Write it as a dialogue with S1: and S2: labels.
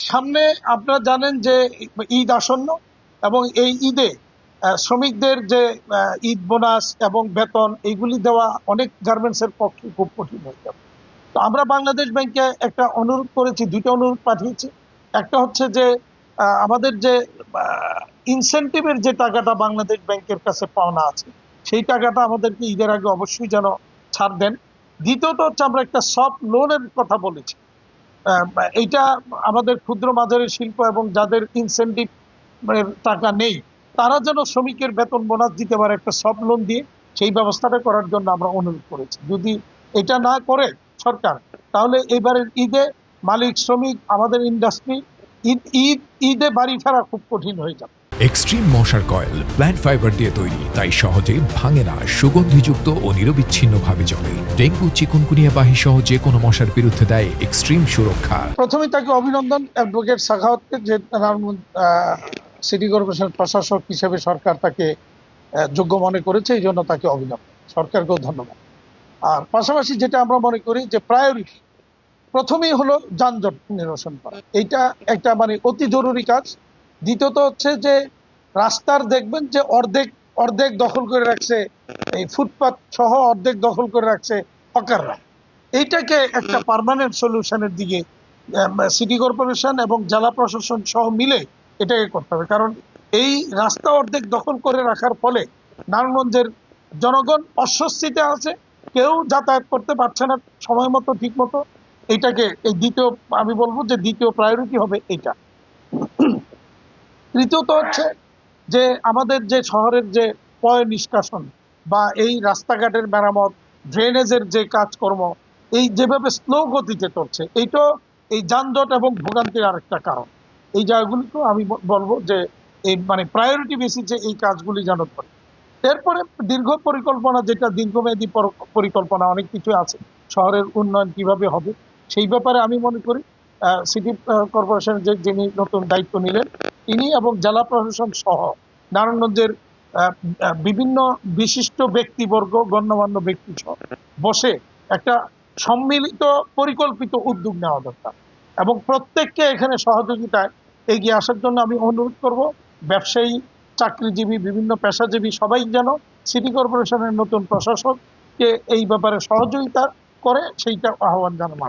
S1: সামনে আপনারা জানেন যে ঈদ আসন্ন এবং এই ঈদে শ্রমিকদের যে ঈদ বোনাস এবং বেতন এইগুলি দেওয়া অনেক গার্মেন্টসের পক্ষে খুব কঠিন হয়ে যাবে। তো আমরা বাংলাদেশ ব্যাংকে একটা অনুরোধ করেছি, দুইটা অনুরোধ পাঠিয়েছি। একটা হচ্ছে যে আমাদের যে ইনসেন্টিভের যে টাকাটা বাংলাদেশ ব্যাংকের কাছে পাওনা আছে সেই টাকাটা আমাদেরকে ঈদের আগে অবশ্যই যেন ছাড় দেন। দ্বিতীয়ত হচ্ছে আমরা একটা সফট লোনের কথা বলেছি। এইটা আমাদের ক্ষুদ্র মাঝারি শিল্প এবং যাদের ইনসেন্টিভ টাকা নেই তারা যেন শ্রমিকের বেতন বোনাস দিতে পারে একটা সফট লোন দিয়ে, সেই ব্যবস্থাটা করার জন্য আমরা অনুরোধ করেছি। যদি এটা না করে সরকার, তাহলে এবারের ঈদে মালিক শ্রমিক আমাদের ইন্ডাস্ট্রি ঈদে বাড়ি ফেরা খুব কঠিন হয়ে যাবে।
S2: এক্সট্রিম মশার কয়েল প্ল্যান্ট ফাইবার দিয়ে তৈরি, তাই সহজে ভাঙে না, সুগন্ধিযুক্ত ও নিরবিচ্ছিন্নভাবে জ্বলে। ডেঙ্গু, চিকুনগুনিয়া বাহি সহ যে কোনো মশার বিরুদ্ধে দেয় এক্সট্রিম সুরক্ষা।
S1: প্রথমে তাকে অভিনন্দন অ্যাডভোকেট সাখাওয়াতকে, যে সিটি কর্পোরেশন প্রশাসক হিসেবে সরকার তাকে যোগ্য মনে করেছে, এই জন্য তাকে অভিনন্দন, সরকারকেও ধন্যবাদ। আর পাশাপাশি যেটা আমরা মনে করি যে প্রায়োরিটি প্রথমেই হলো যানজট নিরসন করা, এইটা একটা অতি জরুরি কাজ। দ্বিতীয়ত হচ্ছে যে রাস্তার দেখবেন যে অর্ধেক দখল করে রাখছে, এই ফুটপাত সহ অর্ধেক দখল করে রাখছে হকাররা। এইটাকে একটা পার্মানেন্ট সলিউশনের দিকে সিটি কর্পোরেশন এবং জেলা প্রশাসন সহ মিলে এটাকে করতে হবে। কারণ এই রাস্তা অর্ধেক দখল করে রাখার ফলে নারায়ণগঞ্জের জনগণ অস্বস্তিতে আছে, কেউ যাতায়াত করতে পারছে না সময় মতো ঠিক মতো। এইটাকে আমি বলবো যে দ্বিতীয় প্রায়োরিটি হবে এইটা। তৃতীয়ত হচ্ছে যে আমাদের যে শহরের যে পয় নিষ্কাশন বা এই রাস্তাঘাটের মেরামত, ড্রেনেজের যে কাজকর্ম এই যেভাবে স্লো গতিতে চলছে, এইটা এই যানজট এবং ভোগান্তির আরেকটা কারণ। এই জায়গাগুলিকেও আমি বলবো যে এই প্রায়োরিটি বেসিসে এই কাজগুলি যেন করে। এরপরে দীর্ঘ পরিকল্পনা, যেটা দীর্ঘমেয়াদী পরিকল্পনা অনেক কিছু আছে, শহরের উন্নয়ন কিভাবে হবে সেই ব্যাপারে আমি মনে করি সিটি কর্পোরেশনের যিনি নতুন দায়িত্ব নিলেন তিনি এবং জেলা প্রশাসন সহ নারায়ণগঞ্জের বিভিন্ন বিশিষ্ট ব্যক্তিবর্গ, গণ্যমান্য ব্যক্তি সহ বসে একটা সম্মিলিত পরিকল্পিত উদ্যোগ নেওয়া দরকার এবং প্রত্যেককে এখানে সহযোগিতায় এগিয়ে আসার জন্য আমি অনুরোধ করব। ব্যবসায়ী, চাকরিজীবী, বিভিন্ন পেশাজীবী সবাই যেন সিটি কর্পোরেশনের নতুন প্রশাসককে এই ব্যাপারে সহযোগিতা করে, সেইটা আহ্বান জানানো।